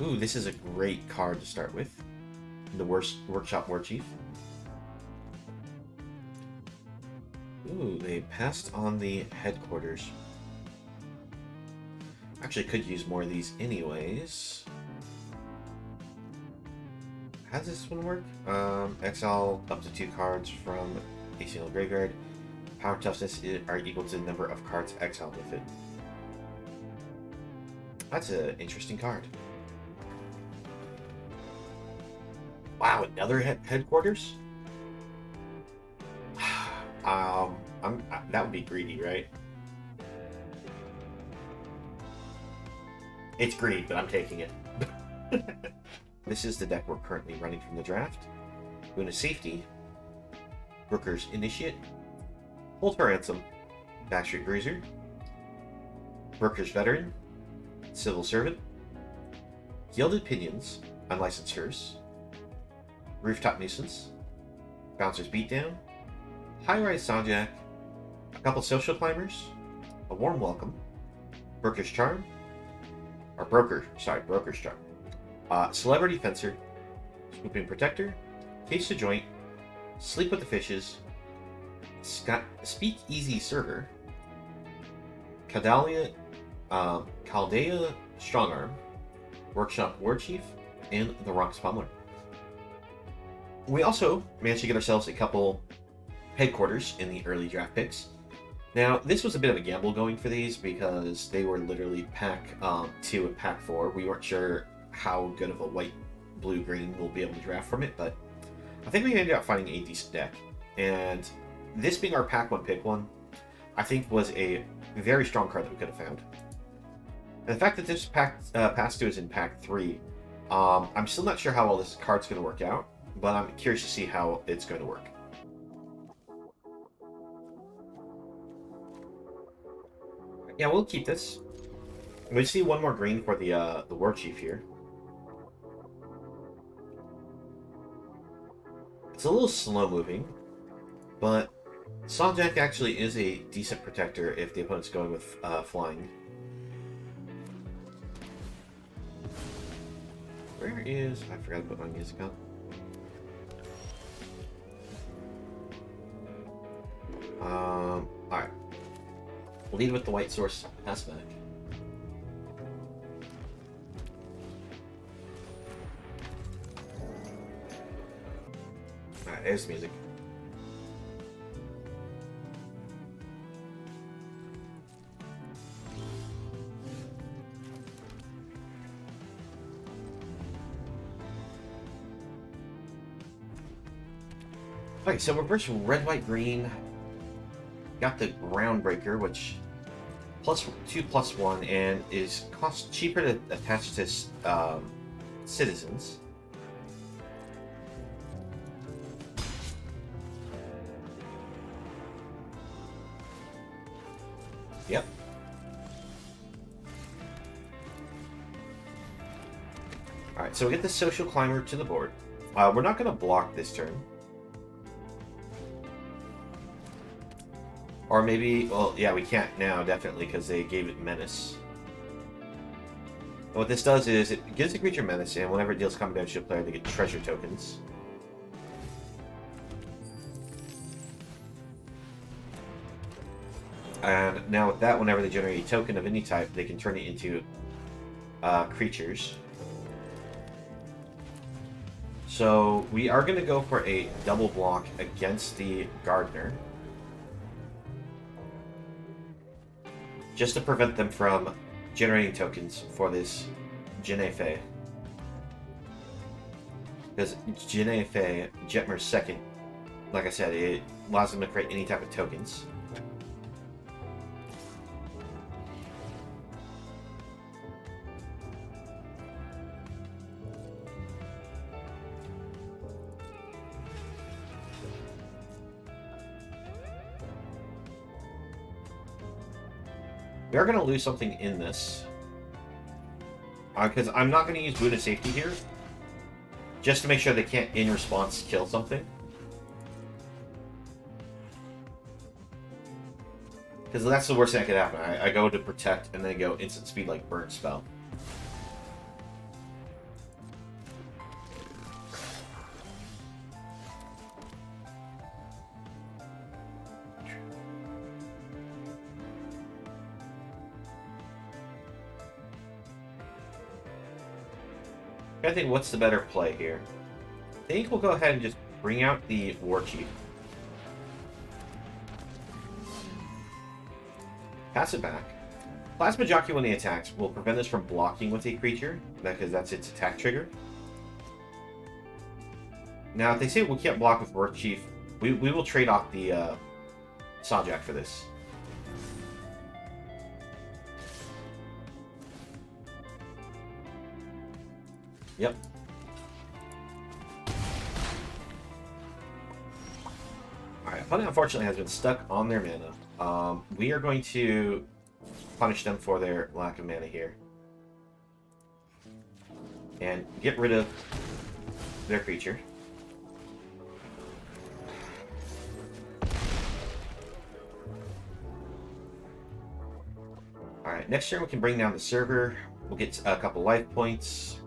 Ooh, this is a great card to start with. The Workshop Warchief. Ooh, they passed on the headquarters. Actually, could use more of these anyways. How does this one work? Exile up to 2 cards from a single graveyard. Power toughness are equal to the number of cards exiled with it. That's an interesting card. Wow, another headquarters? That would be greedy, right? It's greed, but I'm taking it. This is the deck we're currently running from the draft. Luna Safety, Brooker's Initiate, Hold for Ransom, Backstreet Bruiser, Brooker's Veteran, Civil Servant, Gilded Pinions, Unlicensed Hearse, Rooftop Nuisance, Bouncer's Beatdown, High-Rise Soundjack, a couple Social Climbers, a Warm Welcome, Broker's Charm, Broker's Charm, Celebrity Fencer, Swooping Protector, Cage to Joint, Sleep with the Fishes, Speak Easy Server, Caldea Strongarm, Workshop Warchief, and the Rock Spawner. We also managed to get ourselves a couple headquarters in the early draft picks. Now, this was a bit of a gamble going for these because they were literally pack 2 and pack 4. We weren't sure how good of a white, blue, green we'll be able to draft from it, but I think we ended up finding a decent deck. And this being our pack 1 pick 1, I think was a very strong card that we could have found. And the fact that this pass 2 is in pack 3, I'm still not sure how well this card's going to work out, but I'm curious to see how it's going to work. Yeah, we'll keep this. We see one more green for the Warchief here. It's a little slow moving, but Soundjack actually is a decent protector if the opponent's going with flying. Where is... I forgot to put my music on. Alright. Lead with the white source, pass back. Alright, there's the music. Okay, so we're versus red, white, green. Got the Groundbreaker, which +2/+1 and is cost cheaper to attach to citizens. Yep. Alright, so we get the Social Climber to the board. We're not going to block this turn. Or maybe, well, yeah, we can't now, definitely, because they gave it Menace. And what this does is, it gives the creature Menace, and whenever it deals combat damage to a player, they get treasure tokens. And now with that, whenever they generate a token of any type, they can turn it into creatures. So we are going to go for a double block against the Gardener, just to prevent them from generating tokens for this Genefe. Because Genefe, Jetmer's second, like I said, it allows them to create any type of tokens. We are going to lose something in this. Because I'm not going to use Luna Safety here. Just to make sure they can't, in response, kill something. Because that's the worst thing that could happen. I go to protect and then go instant speed like Burn Spell. I think what's the better play here? I think we'll go ahead and just bring out the Warchief. Pass it back. Plasma Jockey, when he attacks, will prevent us from blocking with a creature, because that's its attack trigger. Now, if they say we can't block with Warchief, we will trade off the Sajak for this. Yep. Alright, opponent unfortunately has been stuck on their mana. We are going to punish them for their lack of mana here. And get rid of their creature. Alright, next turn we can bring down the server. We'll get a couple life points.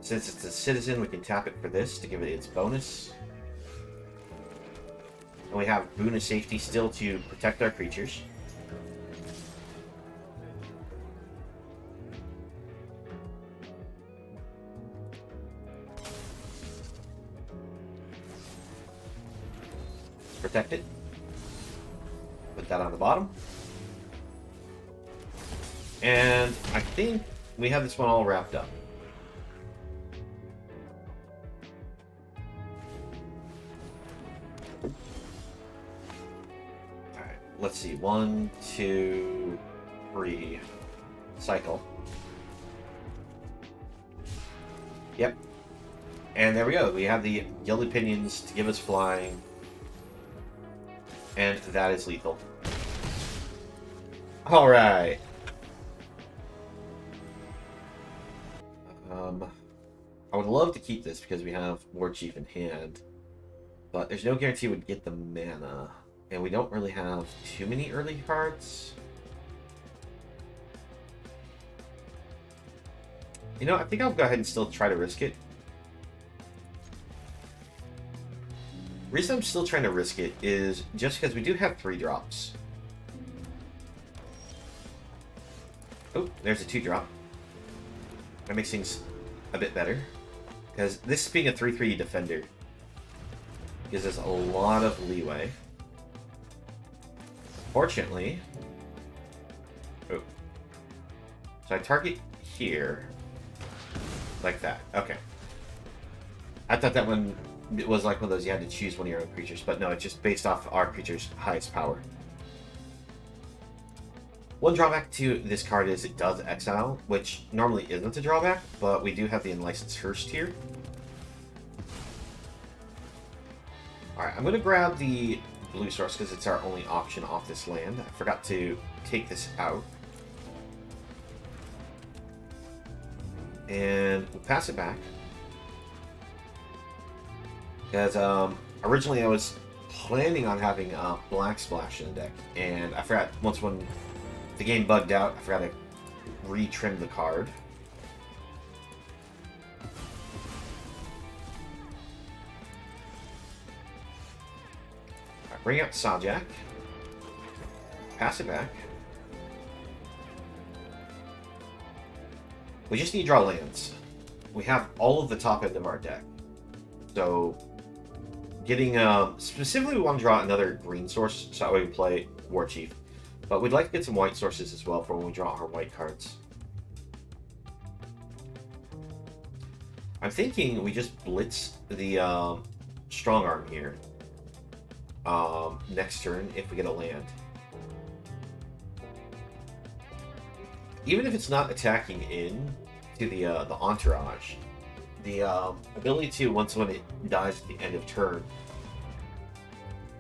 Since it's a citizen, we can tap it for this to give it its bonus. And we have Boon of Safety still to protect our creatures. Protect it. Put that on the bottom. And I think we have this one all wrapped up. Alright, let's see. 1, 2, 3. Cycle. Yep. And there we go. We have the Gilded Pinions to give us flying. And that is lethal. Alright. I would love to keep this because we have Warchief in hand. But there's no guarantee we'd get the mana. And we don't really have too many early cards. You know, I think I'll go ahead and still try to risk it. The reason I'm still trying to risk it is just because we do have 3 drops. Oh, there's a 2-drop. That makes things a bit better. Because this being a 3/3 defender gives us a lot of leeway. Fortunately... Oh. So I target here. Like that. Okay. I thought that one... It was like one of those you had to choose one of your own creatures, but no, it's just based off our creature's highest power. One drawback to this card is it does exile, which normally isn't a drawback, but we do have the Unlicensed Hearse here. Alright, I'm going to grab the blue source because it's our only option off this land. I forgot to take this out. And we'll pass it back. Because originally I was planning on having Black Splash in the deck, and I forgot when the game bugged out, I forgot to retrim the card. Right, bring out Sajak. Pass it back. We just need to draw lands. We have all of the top end of our deck. So, getting, specifically we want to draw another green source, so that way we play Warchief. But we'd like to get some white sources as well for when we draw our white cards. I'm thinking we just blitz the strong arm here next turn if we get a land. Even if it's not attacking in to the entourage, the ability to, once when it dies at the end of turn.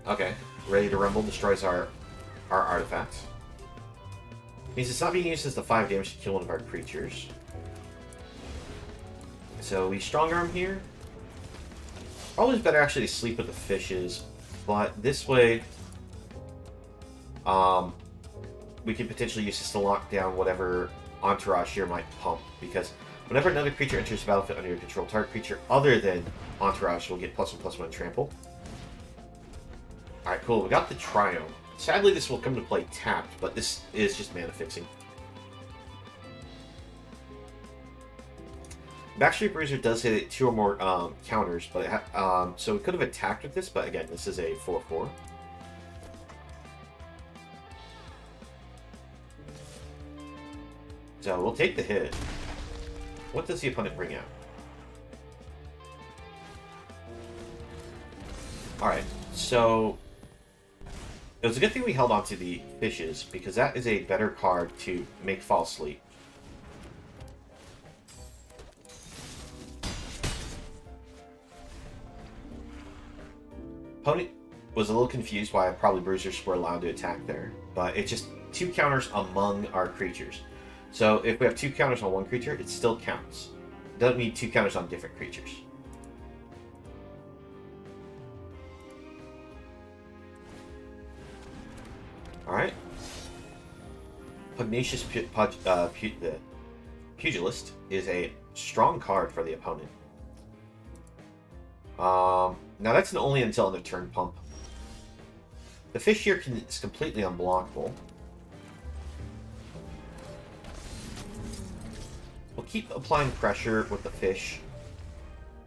Okay, Ready to Rumble destroys our artifacts. Means it's not being used as the 5 damage to kill one of our creatures. So we strong arm here. Always better actually to sleep with the fishes, but this way, we can potentially use this to lock down whatever entourage here might pump, because whenever another creature enters the battlefield under your control, target creature other than entourage will get +1/+1 trample. Alright, cool. We got the Triome. Sadly, this will come to play tapped, but this is just mana fixing. Backstreet Bruiser does hit 2 or more counters, but so we could have attacked with this, but again, this is a 4/4. So we'll take the hit. What does the opponent bring out? Alright, so it was a good thing we held on to the fishes, because that is a better card to make fall asleep. Opponent was a little confused why probably Bruisers were allowed to attack there, but it's just 2 counters among our creatures. So if we have 2 counters on one creature, it still counts. It doesn't mean 2 counters on different creatures. Alright. Pugnacious Pugilist is a strong card for the opponent. Now that's only until on the turn pump. The fish here is completely unblockable. We'll keep applying pressure with the fish.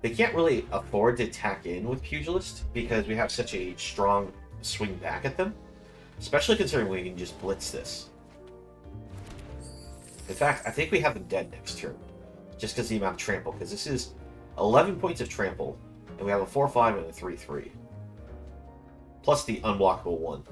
They can't really afford to attack in with Pugilist because we have such a strong swing back at them. Especially considering we can just blitz this. In fact, I think we have them dead next turn. Just because of the amount of trample. Because this is 11 points of trample. And we have a 4/5 and a 3/3. Plus the unblockable 1.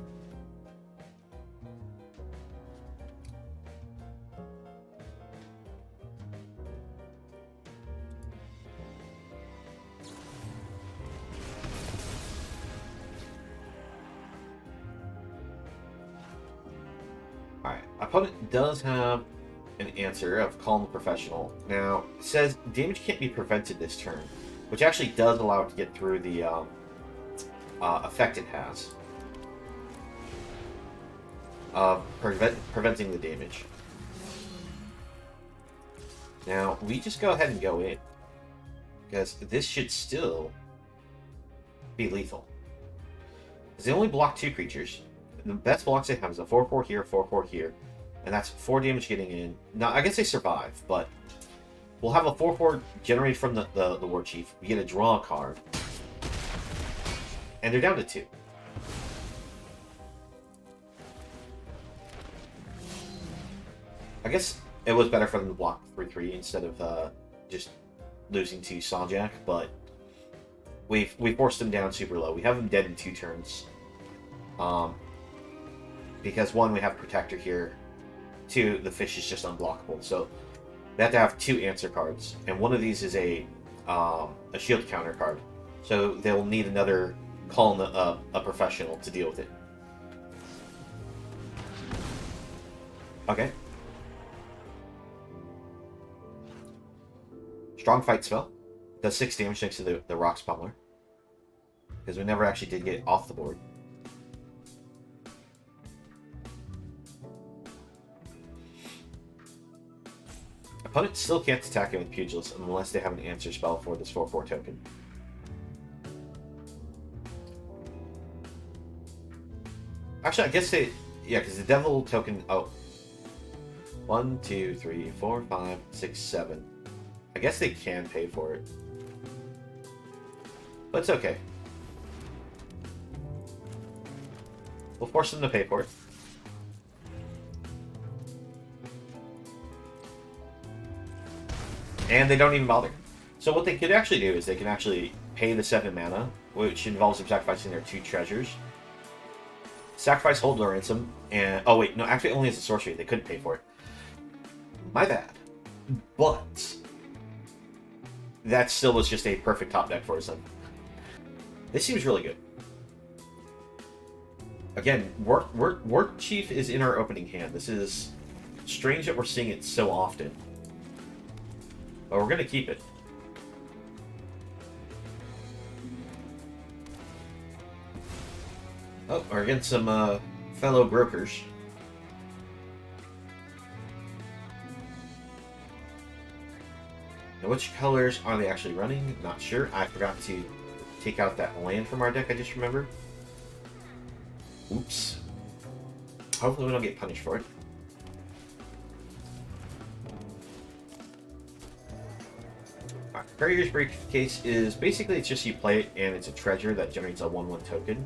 Alright, opponent does have an answer of Calm the Professional. Now, it says damage can't be prevented this turn, which actually does allow it to get through the effect it has. Preventing the damage. Now, we just go ahead and go in, because this should still be lethal. Because they only block 2 creatures. The best blocks they have is a 4/4 here, 4/4 here, and that's 4 damage getting in. Now, I guess they survive, but we'll have a 4/4 generated from the Warchief. We get a draw card, and they're down to 2. I guess it was better for them to block 3/3 instead of just losing to Sawjack, but we forced them down super low. We have them dead in 2 turns. Because 1, we have Protector here. 2, the fish is just unblockable. So they have to have 2 answer cards, and one of these is a shield counter card. So they'll need another Calm a Professional to deal with it. Okay. Strong Fight spell. Does 6 damage next to the Rock Spummer. Because we never actually did get it off the board. Opponent still can't attack it with Pugilist unless they have an answer spell for this 4/4 token. Actually, I guess they... Yeah, because the Devil token... Oh. 1, 2, 3, 4, 5, 6, 7. I guess they can pay for it. But it's okay. We'll force them to pay for it. And they don't even bother. So what they could actually do is they can actually pay the 7 mana, which involves them sacrificing their 2 treasures. Sacrifice Hold the Ransom, and... Oh wait, no, actually only as a sorcery. They couldn't pay for it. My bad. But... that still was just a perfect top deck for us. This seems really good. Again, Warchief is in our opening hand. This is strange that we're seeing it so often. But we're going to keep it. Oh, we're against some fellow brokers. Now, which colors are they actually running? Not sure. I forgot to take out that land from our deck, I just remembered. Oops. Hopefully we don't get punished for it. Courier's Briefcase is basically, it's just you play it and it's a treasure that generates a 1/1 token.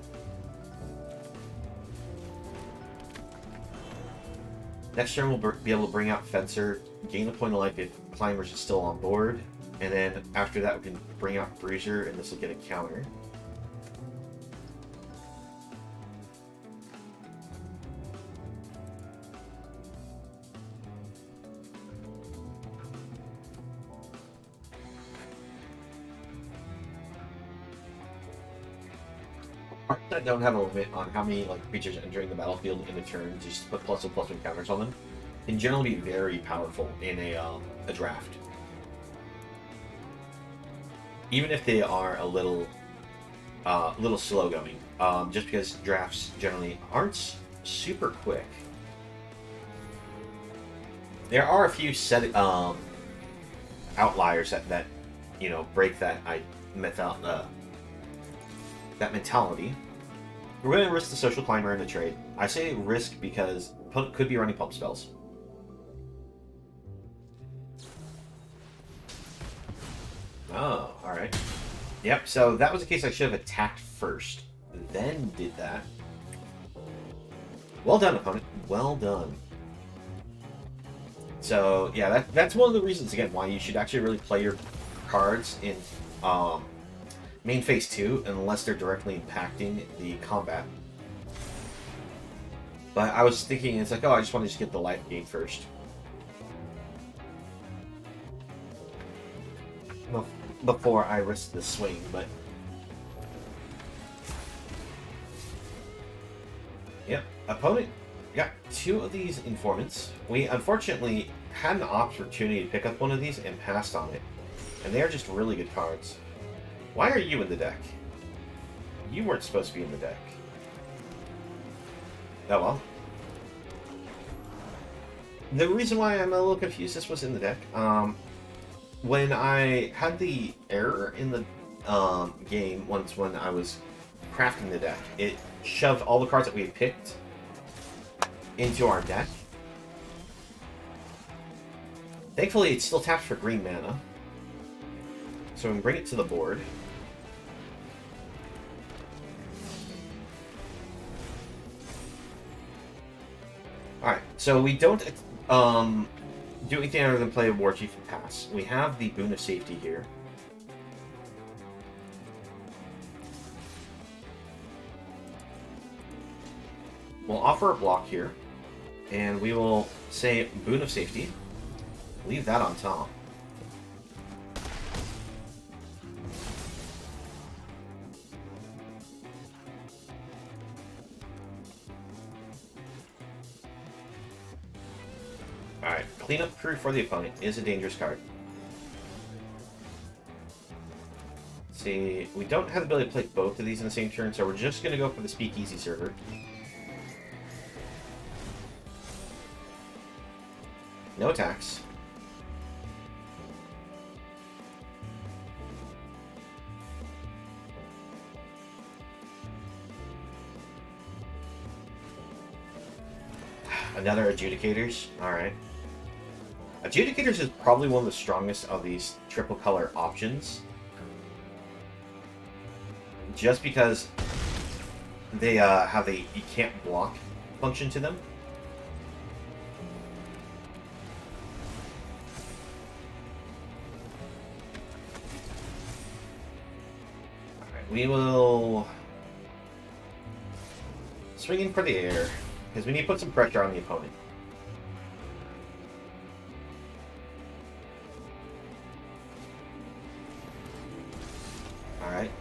Next turn we'll be able to bring out Fencer, gain a point of life if Climbers is still on board, and then after that we can bring out Bruiser and this will get a counter. I don't have a limit on how many creatures entering the battlefield in a turn. Just put +1/+1 counters on them. Can generally be very powerful in a draft, even if they are a little slow going. Just because drafts generally aren't super quick. There are a few outliers that break that mentality. We're going to risk the Social Climber in a trade. I say risk because opponent could be running pump spells. Oh, alright. Yep, so that was a case I should have attacked first, then did that. Well done, opponent. Well done. So, yeah, that's one of the reasons, again, why you should actually really play your cards in main phase 2, unless they're directly impacting the combat. But I was thinking, it's like, oh, I just want to get the life gain first. Before I risk the swing, but... Yep, opponent got 2 of these Informants. We unfortunately had an opportunity to pick up one of these and passed on it. And they are just really good cards. Why are you in the deck? You weren't supposed to be in the deck. Oh well. The reason why I'm a little confused this was in the deck, when I had the error in the game once when I was crafting the deck, it shoved all the cards that we had picked into our deck. Thankfully, it still taps for green mana. So we can bring it to the board. Alright, so we don't do anything other than play a Warchief and pass. We have the Boon of Safety here. We'll offer a block here, and we will say Boon of Safety. Leave that on top. Alright, Cleanup Crew for the opponent is a dangerous card. Let's see, we don't have the ability to play both of these in the same turn, so we're just going to go for the Speakeasy server. No attacks. Another Adjudicators. Alright. Adjudicators is probably one of the strongest of these triple color options. Just because they have a you can't block function to them. Alright, we will swing in for the air. Because we need to put some pressure on the opponent. Alright.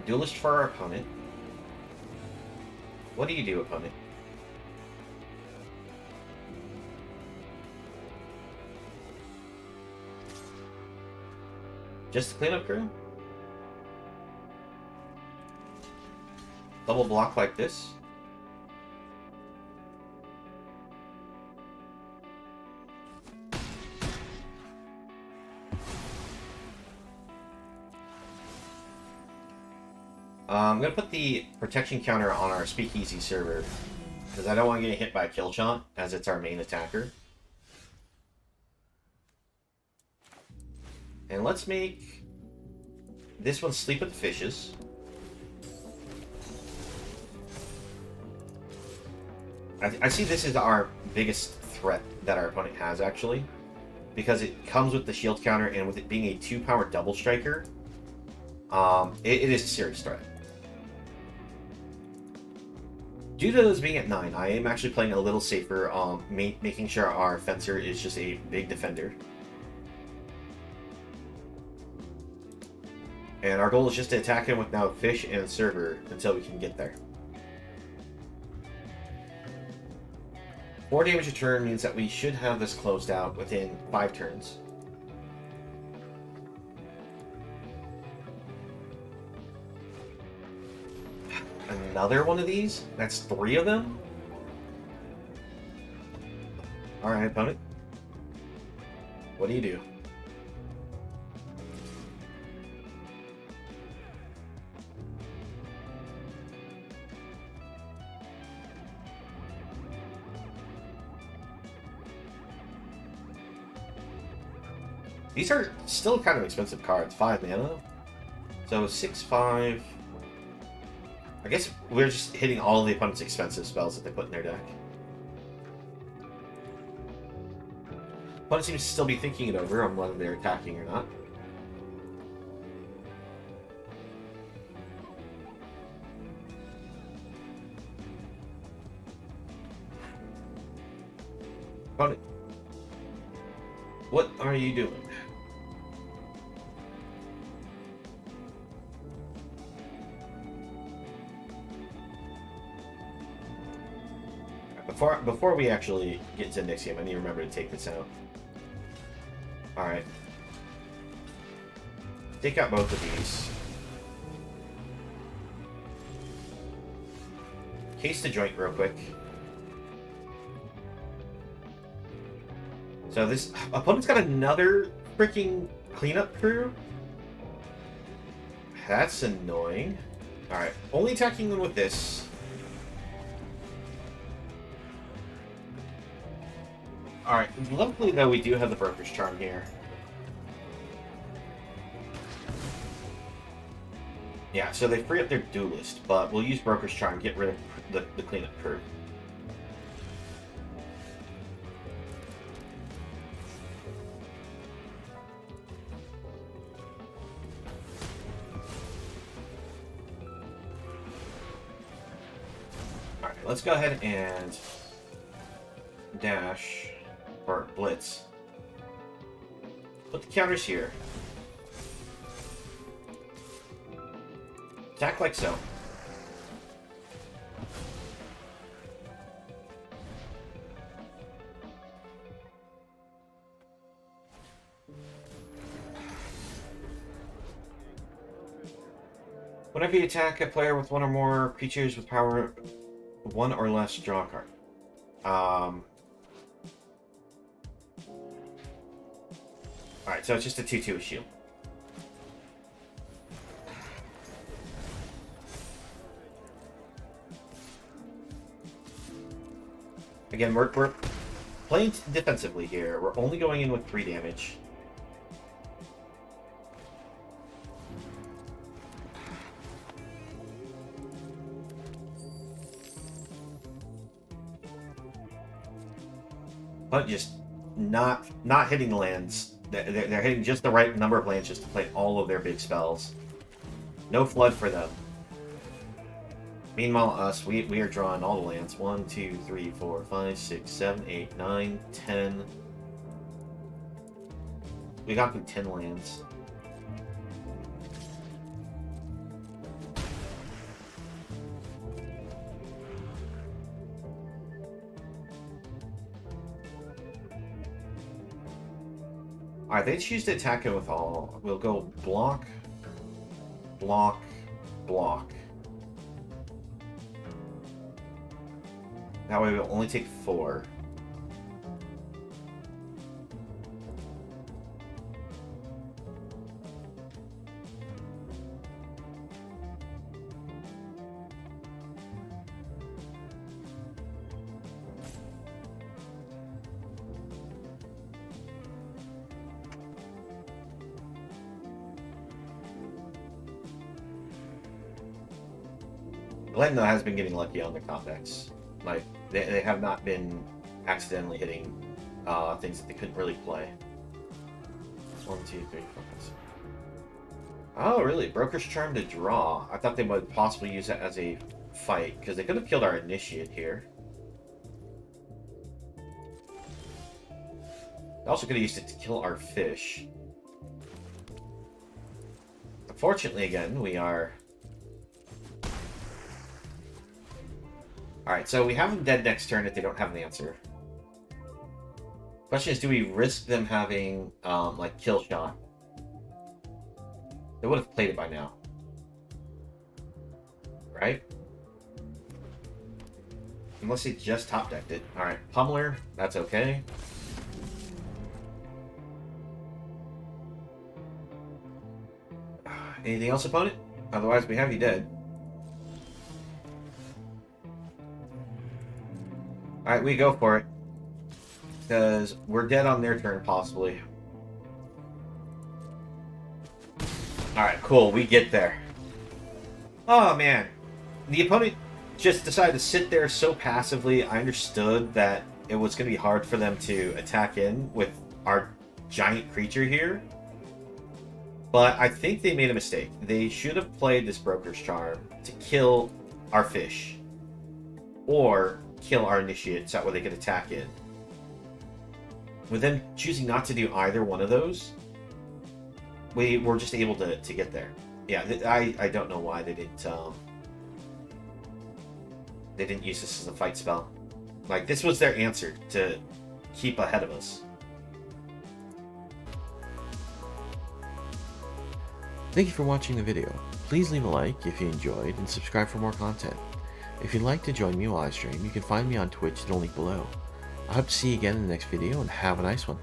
Duelist for our opponent. What do you do, opponent? Just the Cleanup Crew? Double block like this? I'm going to put the protection counter on our Speakeasy server, because I don't want to get hit by a kill shot, as it's our main attacker. And let's make this one sleep with the fishes. I see this is our biggest threat that our opponent has, actually. Because it comes with the shield counter, and with it being a 2-power double striker, it is a serious threat. Due to those being at 9, I am actually playing a little safer, making sure our fencer is just a big defender. And our goal is just to attack him with now fish and server until we can get there. 4 damage a turn means that we should have this closed out within 5 turns. Another one of these? That's 3 of them? Alright, opponent. What do you do? These are still kind of expensive cards. 5 mana. So 6/5. I guess we're just hitting all of the opponent's expensive spells that they put in their deck. Opponent seems to still be thinking it over on whether they're attacking or not. Opponent, what are you doing? Before we actually get into the next game, I need to remember to take this out. Alright. Take out both of these. Case the joint real quick. So this opponent's got another freaking cleanup crew? That's annoying. Alright, only attacking them with this. Alright, luckily though we do have the Broker's Charm here. Yeah, so they free up their Duelist, but we'll use Broker's Charm, get rid of the cleanup crew. Alright, let's go ahead and dash. Or blitz. Put the counters here. Attack like so. Whenever you attack a player with 1 or more creatures with power 1 or less, draw a card. Alright, so it's just a 2/2 with shield. Again, we're playing defensively here. We're only going in with 3 damage. But just not hitting lands. They're hitting just the right number of lands just to play all of their big spells. No flood for them. Meanwhile, us, we are drawing all the lands. 1, 2, 3, 4, 5, 6, 7, 8, 9, 10. We got through 10 lands. Alright, they choose to attack it with all. We'll go block, block, block. That way we'll only take 4. Glenda has been getting lucky on the comebacks. Like, they have not been accidentally hitting things that they couldn't really play. 1, 2, 3, 4, 5, 6. Oh, really? Broker's Charm to draw. I thought they would possibly use that as a fight, because they could have killed our Initiate here. They also could have used it to kill our fish. Unfortunately, again, we are... Alright, so we have them dead next turn if they don't have an answer. Question is, do we risk them having, like, kill shot? They would have played it by now. Right? Unless they just top decked it. Alright, Pummeler, that's okay. Anything else, opponent? Otherwise, we have you dead. Alright, we go for it. Because we're dead on their turn, possibly. Alright, cool. We get there. Oh, man. The opponent just decided to sit there so passively. I understood that it was going to be hard for them to attack in with our giant creature here. But I think they made a mistake. They should have played this Broker's Charm to kill our fish. Or kill our Initiate so that way they could attack in. With them choosing not to do either one of those, we were just able to get there. Yeah, I don't know why they didn't use this as a fight spell. Like, this was their answer to keep ahead of us. Thank you for watching the video. Please leave a like if you enjoyed and subscribe for more content. If you'd like to join me while I stream, you can find me on Twitch, the link below. I hope to see you again in the next video, and have a nice one.